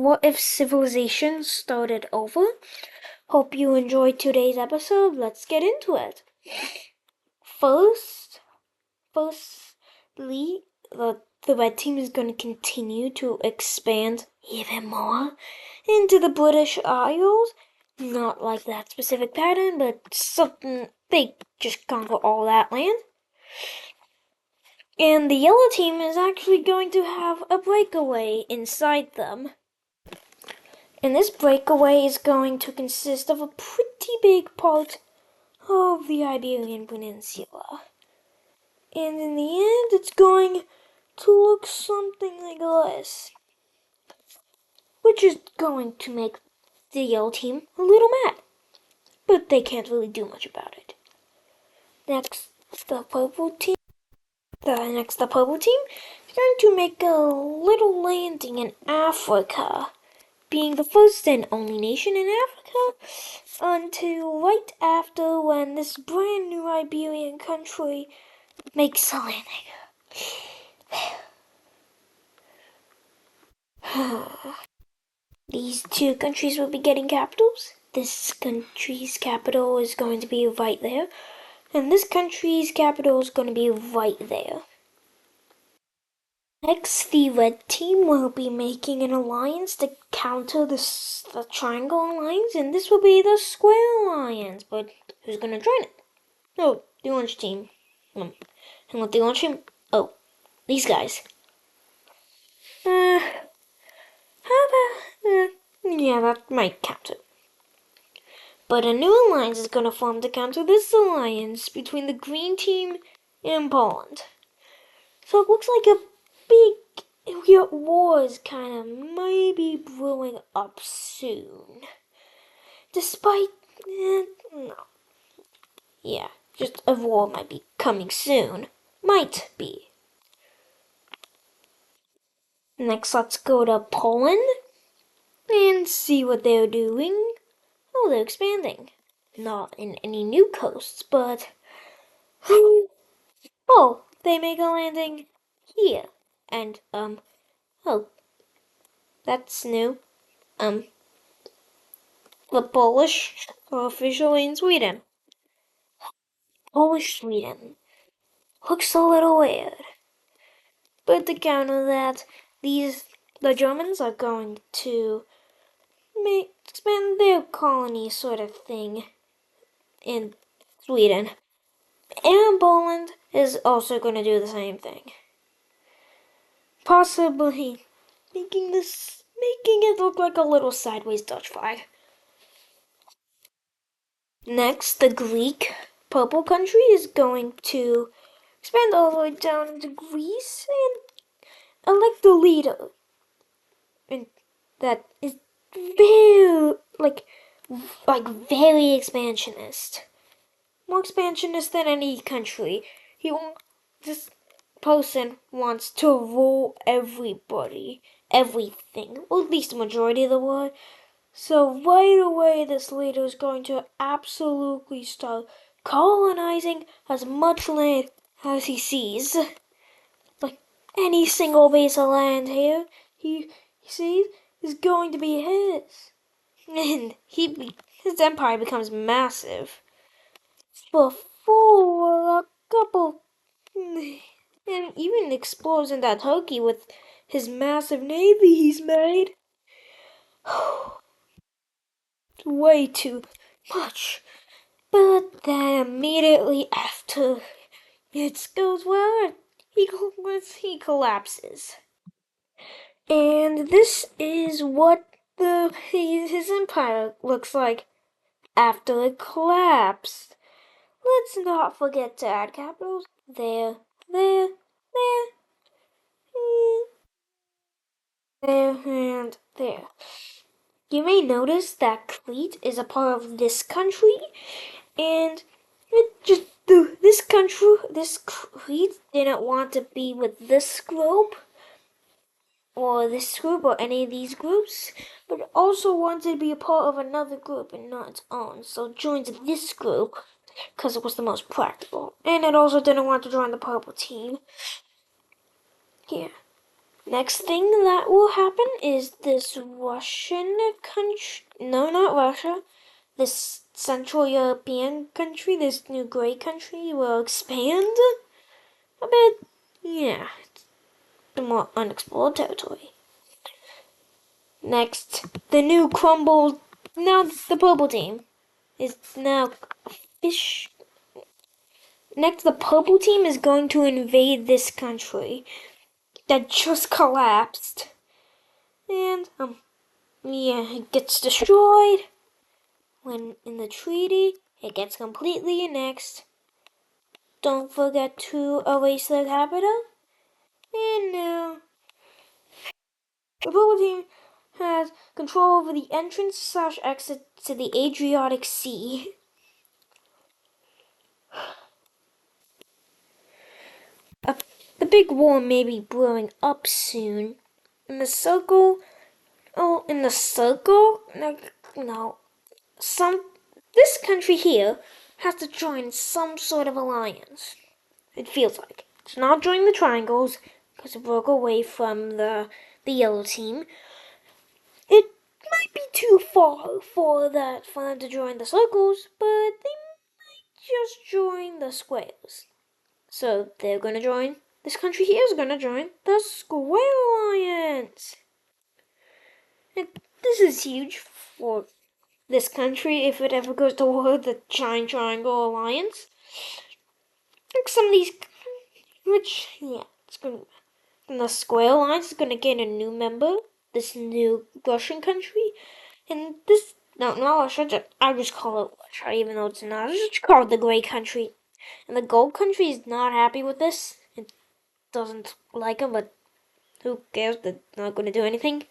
What if civilization started over? Hope you enjoyed today's episode. Let's get into it. First, firstly, the red team is going to continue to expand even more into the British Isles. Not like that specific pattern, but something they just conquer all that land. And the yellow team is actually going to have a breakaway inside them. And this breakaway is going to consist of a pretty big part of the Iberian Peninsula. And in the end, it's going to look something like this, which is going to make the yellow team a little mad. But they can't really do much about it. Next, the purple team is going to make a little landing in Africa, being the first and only nation in Africa until right after when this brand new Iberian country makes a landing. These two countries will be getting capitals. This country's capital is going to be right there, and this country's capital is going to be right there. Next, the red team will be making an alliance to counter the triangle alliance, and this will be the square alliance. But who's going to join it? Oh, the orange team. And what the orange team? Oh, these guys. How about, yeah, that might count it. But a new alliance is going to form to counter this alliance between the green team and Poland. So it looks like a big war is kind of maybe brewing up soon. Despite, no. Yeah, just a war might be coming soon. Might be. Next, let's go to Poland and see what they're doing. Oh, they're expanding. Not in any new coasts, but... oh, they make a landing here. And, oh, that's new. The Polish are officially in Sweden. Polish Sweden. Looks a little weird. But to counter that, the Germans are going to expand their colony sort of thing in Sweden. And Poland is also going to do the same thing. Possibly making it look like a little sideways Dutch flag. Next, the Greek purple country is going to expand all the way down into Greece and elect a leader. And that is very, very expansionist. More expansionist than any country. This person wants to rule everybody, everything, or at least the majority of the world. So right away, this leader is going to absolutely start colonizing as much land as he sees. Like any single piece of land here, he sees is going to be his, and his empire becomes massive. Before a couple, and even explores into Turkey with his massive navy he's made. Way too much. But then immediately after it goes well, he collapses. And this is what his empire looks like after it collapsed. Let's not forget to add capitals. There, there, and there. You may notice that Crete is a part of this country, and this Crete didn't want to be with this group, or this group, or any of these groups, but it also wanted to be a part of another group and not its own, so it joins this group because it was the most practical. And it also didn't want to join the purple team. Here. Next thing that will happen is this Russian country. No, not Russia. This Central European country, this new gray country, will expand a bit. Yeah, the more unexplored territory. Next, the new crumbled. Now the purple team is now fish. Next, the purple team is going to invade this country that just collapsed, and yeah, it gets destroyed. When in the treaty, it gets completely annexed. Don't forget to erase the capital. And now, the purple team has control over the entrance/exit to the Adriatic Sea. The big war may be brewing up soon. In the circle, no. This country here has to join some sort of alliance. It feels like it's not joining the triangles because it broke away from the yellow team. It might be too far for them to join the circles, but they might just join the squares. So they're gonna join. This country here is gonna join the Square Alliance. And this is huge for this country if it ever goes toward the Giant Triangle Alliance. Like some of these, it's gonna. And the Square Alliance is gonna get a new member. This new Russian country, and this not Russia. I just call it Russia, even though it's not. I just call it the Gray Country. And the Gold Country is not happy with this. It doesn't like them, but who cares? They're not gonna do anything.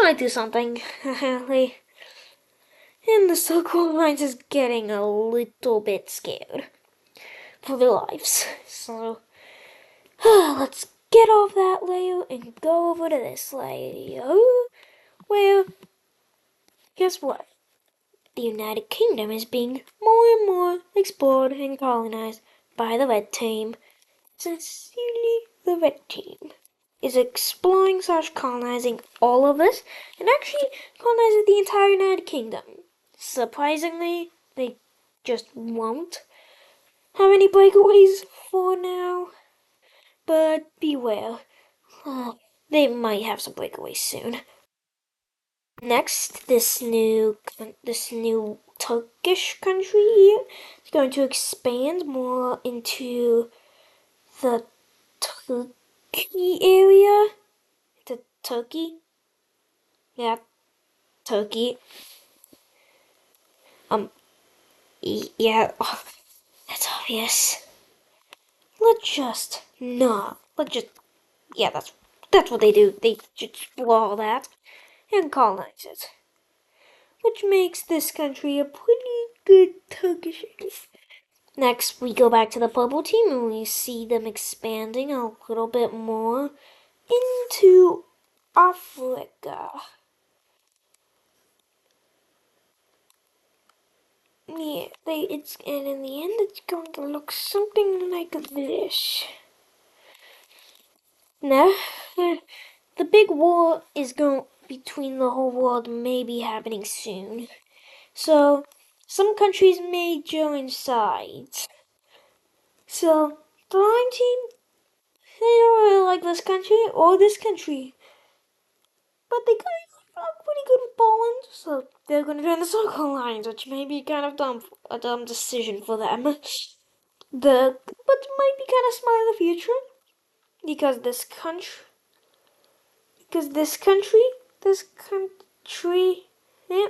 Might do something. And the Circle Alliance is getting a little bit scared for their lives. So, let's get off that layer and go over to this layer. Where, guess what? The United Kingdom is being more and more explored and colonized by the Red Team. Sincerely, the Red Team is exploring/colonizing all of this and actually colonizing the entire United Kingdom. Surprisingly, they just won't have any breakaways for now, but beware. They might have some breakaways soon. Next, this new Turkish country here is going to expand more into the Turkey area. To Turkey, yeah, Turkey. Yeah, that's obvious. Yeah, that's what they do. They just explore all that and colonize it, which makes this country a pretty good Turkish area. Next, we go back to the purple team and we see them expanding a little bit more into Africa. Yeah, and in the end, it's going to look something like this. Now, the big war is going between the whole world may be happening soon. So, some countries may join sides. So, the Lion Team, they don't really like this country or this country. But they kind of pretty good with Poland, so they're gonna join the Circle Alliance, which may be kind of a dumb decision for them. But might be kind of smart in the future because this country, yeah,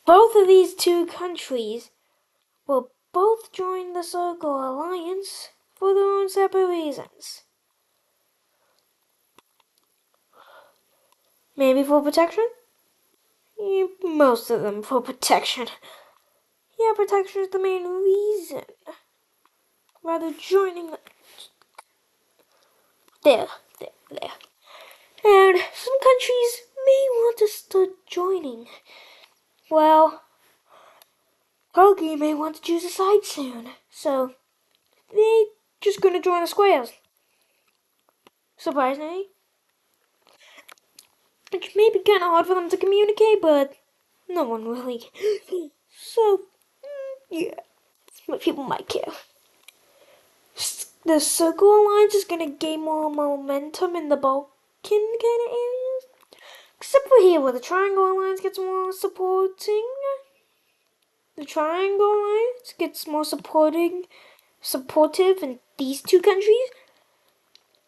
both of these two countries will both join the Circle Alliance for their own separate reasons. Maybe for protection? Yeah, most of them for protection. Yeah, protection is the main reason. Rather joining there. And some countries may want to start joining. Well, Turkey may want to choose a side soon. So, they just gonna join the squares. Surprisingly. It may be kind of hard for them to communicate, but no one really. So, yeah, people might care. The Circle Alliance is gonna gain more momentum in the Balkan kind of areas. Except for here, where the Triangle Alliance gets more supporting. The Triangle Alliance gets more supportive in these two countries.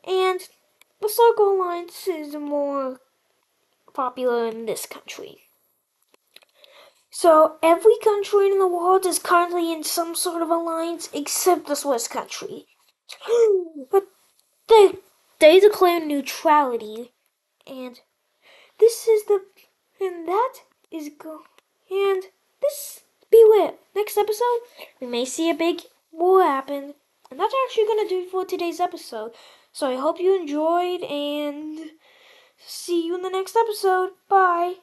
And the Circle Alliance is more popular in this country. So every country in the world is currently in some sort of alliance except the Swiss country. But they declare neutrality, and this is the and that is go and this beware. Next episode, we may see a big war happen, and that's actually gonna do it for today's episode. So I hope you enjoyed, and see you in the next episode. Bye.